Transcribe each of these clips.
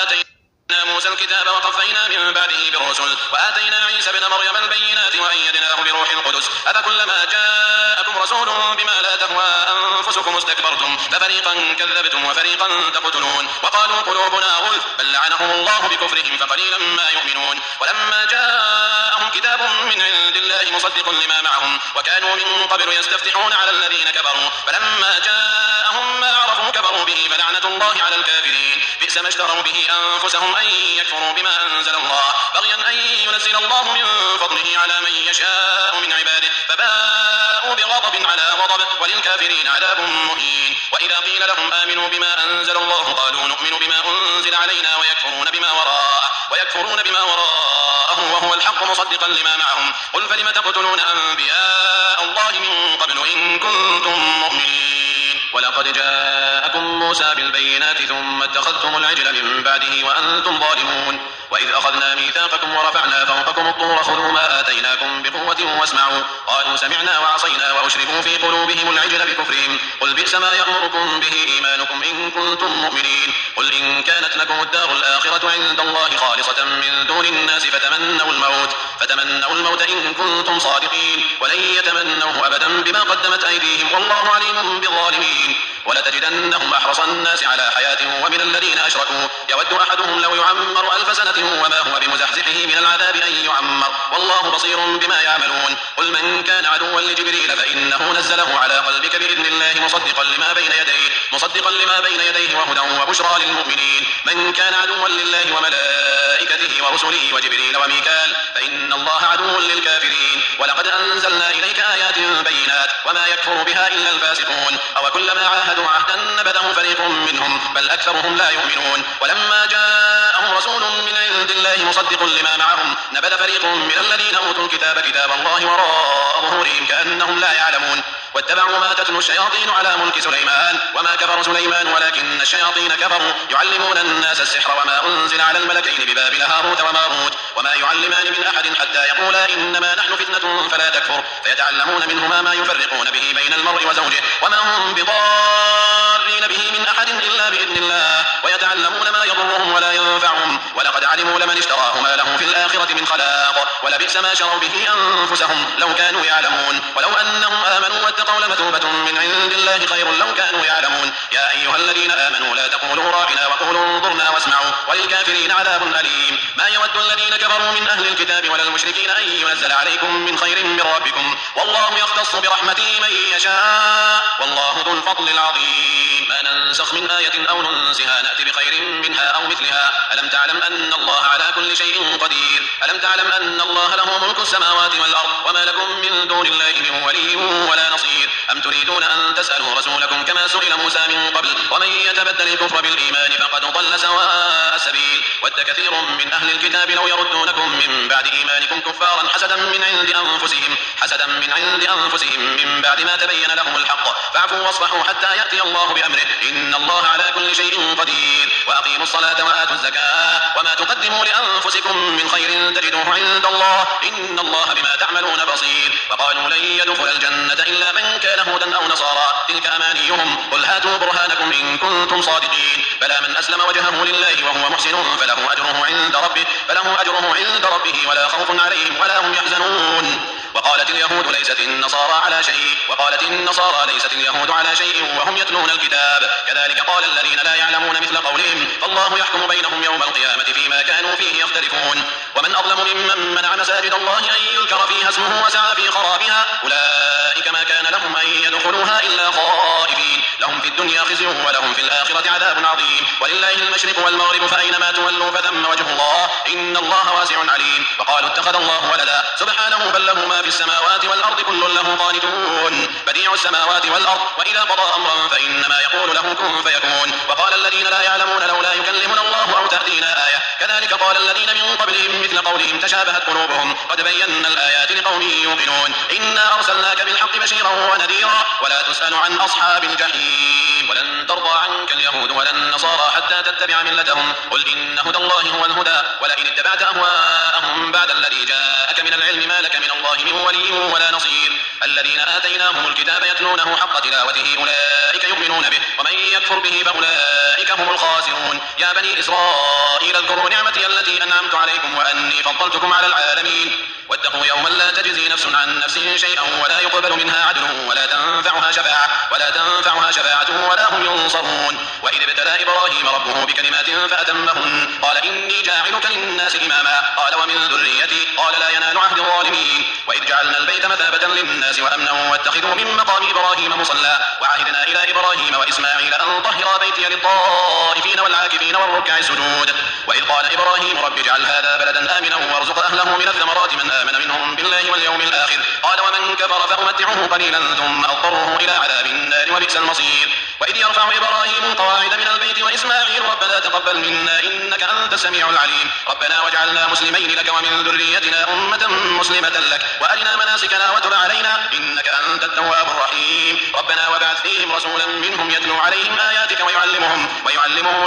آتينا موسى الكتاب وقفينا من بعده بالرسل وآتينا عيسى ابن مريم البينات وأيدناه بروح القدس أفكلما جاءكم رسول بما لا تهوى أنفسكم استكبرتم ففريقا كذبتم وفريقا تقتلون وقالوا قلوبنا غلف بل لعنهم الله بكفرهم فقليلا ما يؤمنون ولما جاءهم كتاب من عند الله مصدق لما معهم وكانوا من قبل يستفتحون على الذين كفروا فلما جاءهم ما عرفوا كفروا به فلعنة الله على الكافرين بئس ما اشتروا به أنفسهم أن يكفروا بما أنزل الله بغيا أن ينزل الله من فضله على من يشاء من عباده فباءوا بغضب على غضب وللكافرين عذاب مهين وإذا قيل لهم آمنوا بما أنزل الله قالوا نؤمن بما أنزل علينا ويكفرون بما وراءه وهو الحق مصدقا لما معهم قل فلم تقتلون أنبياء الله من قبل إن كنتم مؤمنين ولقد جاءكم موسى بالبينات ثم اتخذتم العجل من بعده وأنتم ظالمون وإذ أخذنا ميثاقكم ورفعنا فوقكم الطور خذوا ما آتيناكم بقوة واسمعوا قالوا سمعنا وعصينا وأشربوا في قلوبهم العجل بكفرهم قل بئس ما يأمركم به إيمانكم إن كنتم مؤمنين قل إن كانت لكم الدار الآخرة عند الله خالصة من دون الناس فتمنوا الموت إن كنتم صادقين ولن يتمنوه أبدا بما قدمت أيديهم والله عليم بالظالمين ولتجدنهم أحرص الناس على حياة ومن الذين أشركوا يود أحدهم لو يعمر 1000 سنة وما هو بمزحزحه من العذاب أن يعمر والله بصير بما يعملون قل من كان عدوا لجبريل فإنه نزله على قلبك بإذن الله مصدقا لما بين يديه وهدى وبشرى للمؤمنين من كان عدوا لله وملائكته ورسله وجبريل وميكال فإن الله عدو للكافرين ولقد أنزلنا إليك آيات بينات وما يكفر بها إلا الفاسقون أو كلما عاهدوا عهدا نبذه فريق منهم بل أكثرهم لا يؤمنون ولما جاءهم رسول من عند الله مصدق لما معهم نبذ فريق من الذين أوتوا الكتاب كتاب الله وراء ظهورهم كأنهم لا يعلمون واتبعوا ما تتلو الشياطين على ملك سليمان وما كفر سليمان ولكن الشياطين كفروا يعلمون الناس السحر وما أنزل على الملكين ببابل هاروت وماروت وما يعلمان من أحد حتى يقولا إنما نحن فتنة فلا تكفر فيتعلمون منهما ما يفرقون به بين المرء وزوجه وما هم بضارين به من أحد إلا بإذن الله ويتعلمون ما يضرهم ولا ينفعهم ولقد علموا لمن اشتراه ما له في الآخرة من خلاق ولبئس ما شروا به أنفسهم لو كانوا يعلمون ولو أنهم آمنوا واتقوا لمثوبة من عند الله خير لو كانوا يعلمون يا أيها الذين آمنوا لا تقولوا راعنا وقولوا انظرنا واسمعوا وللكافرين عذاب أليم ما يود الذين كفروا من أهل الكتاب ولا المشركين أن ينزل عليكم من خير من ربكم والله يختص برحمته من يشاء والله ذو الفضل العظيم ما ننسخ من آية أو ننسها نأتي بخير منها أو مثلها ألم تعلم أن الله على كل شيء قدير ألم تعلم أن الله له ملك السماوات والأرض وما لكم من دون الله من ولي ولا نصير أم تريدون أن تسألوا رسولكم كما سئل موسى من قبل ومن يتبدل الكفر بالإيمان فقد ضل سواء السبيل ود كثير من أهل الكتاب لو يردونكم من بعد إيمانكم كفارا حسدا من عند أنفسهم من بعد ما تبين لهم الحق فاعفوا واصفحوا حتى يأتي الله بأمره إن الله على كل شيء قدير وأقيموا الصلاة وآتوا الزكاة وما تقدموا لأنفسكم من خير تجدوه عند الله إن الله بما تعملون بصير وقالوا لن يدخل الجنة إلا من كان هودا أو نصارى تلك أمانيهم قل هاتوا برهانكم إن كنتم صادقين بلى من أسلم وجهه لله وهو محسن فله أجره عند ربه ولا خوف عليهم ولا هم يحزنون وقالت اليهود ليست النصارى ليست اليهود على شيء وهم يتلون الكتاب كذلك قال الذين لا يعلمون مثل قولهم فالله يحكم بينهم يوم القيامة فيما كانوا فيه يختلفون ومن أظلم ممن منع مساجد الله أن يذكر فيها اسمه وسعى في خرابها أولئك ما كان لهم أن يدخلوها إلا خائفين لهم في الدنيا خزي ولهم في الآخرة عذاب عظيم ولله المشرق والمغرب فأينما تولوا فثم وجه الله إن الله واسع عليم وقالوا اتخذ الله ولدا سبحانه بل له ما في السماوات والأرض كل له قانتون بديع السماوات والأرض وإذا قضى أمرا فإنما يقول له كن فيكون وقال الذين لا يعلمون لولا يكلمنا الله أو تأتينا آية كذلك قال قال الذين من قبلهم مثل قولهم تشابهت قلوبهم قد بينا الآيات لقوم يوقنون إنا أرسلناك بالحق بشيرا ونذيرا ولا تسأل عن أصحاب الجحيم ولن ترضى عنك اليهود ولا النصارى حتى تتبع ملتهم قل إن هدى الله هو الهدى ولئن اتبعت أهواءهم بعد الذي جاءك من العلم ما لك من الله من ولي ولا نصير الذين آتيناهم الكتاب يتلونه حق تلاوته أولئك يؤمنون به ومن يكفر به فأولئك هم الخاسرون يا بني إسرائيل اذكروا نعمتي التي أنعمت عليكم وأني فضلتكم على العالمين واتقوا يوما لا تجزي نفس عن نفس شيئا ولا يقبل منها عدل ولا تنفعها شفاعة ولا هم ينصرون وإذ ابتلى إبراهيم ربه بكلمات فأتمهن قال إني جاعلك للناس إماما قال ومن ذريتي قال لا ينال عهد الظالمين وإذ جعلنا البيت مثابة للناس وأمنا واتخذوا من مقام إبراهيم مصلى وعهدنا إلى إبراهيم وإسماعيل أن طهر بيتي للطائفين والعاكفين والركع السجود وإذ قال إبراهيم رب اجعل هذا بلدا آمنا وارزق أهله من الثمرات من آمن منهم بالله واليوم الآخر قال ومن كفر فأمتعه قليلا ثم أضطره إلى عذاب النار وبئس المصير وإذ يرفع إبراهيم القواعد من البيت وإسماعيل ربنا تقبل منا إنك أنت السميع العليم ربنا واجعلنا مسلمين لك ومن ذريتنا أمة مسلمة لك وأرنا مناسكنا وتب علينا إنك أنت التواب الرحيم ربنا وابعث فيهم رسولا منهم يتلو عليهم آياتك ويعلمهم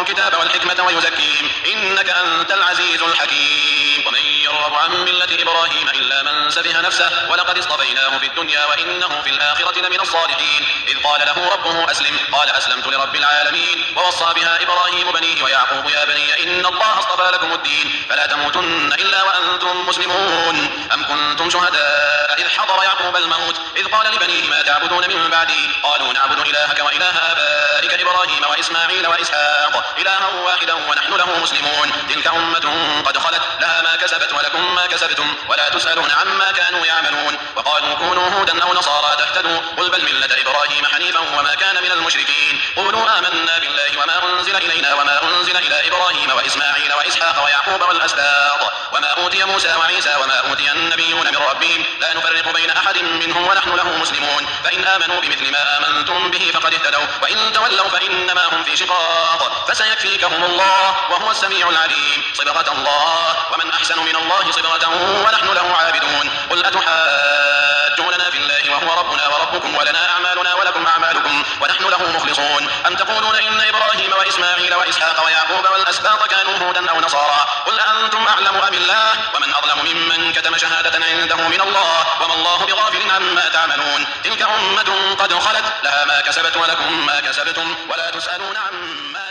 الكتاب والحكمة ويزكيهم إنك أنت العزيز الحكيم ومن يرغب عن ملة إبراهيم إلا من سفه نفسه ولقد اصطفيناه في الدنيا وإنه في الآخرة لمن الصالحين إذ قال له ربه أسلم قال أسلمت لرب العالمين ووصى بها إبراهيم بنيه ويعقوب يا بني إن الله اصطفى لكم الدين فلا تموتن إلا وأنتم مسلمون أم كنتم شهداء إذ حضر يعقوب الموت إذ قال لبنيه ما تعبدون من بعدي قالوا نعبد إلهك وإله آبائك إبراهيم وإسماعيل وإسحاق إلها واحدا ونحن له مسلمون تلك أمة قد خلت لها ما كسبت ولكم ما كسبتم ولا تسألون عما كانوا يعملون وقالوا كونوا هودا أو نصارى تهتدوا قل بل ملة إبراهيم حنيفا وما كان من المشركين قولوا آمنا بالله وما أنزل إلينا وما أنزل إلى إبراهيم وإسماعيل وإسحاق ويعقوب والأسباط وما أوتي موسى وعيسى وما أوتي النبيون من ربهم لا نفرق بين أحد منهم ونحن له مسلمون فإن آمنوا بمثل ما آمنتم به فقد اهتدوا وإن تولوا فإنما هم في شقاق فسيكفيكهم الله وهو السميع العليم صبغة الله ومن أحسن من الله صبغة ونحن له عابدون قل أتحاجوننا في الله وهو ربنا وربكم ولنا أعمالنا ولكم أعمالكم ونحن له مخلصون أم تقولون إن إبراهيم وإسماعيل وإسحاق ويعقوب والأسباط كانوا هودا أو نصارى قل أنتم أعلم أم الله ومن أظلم ممن كتم شهادة عنده من الله وما الله بغافل عما تعملون تلك أمة قد خلت لها ما كسبت ولكم ما كسبتم ولا تسألون عما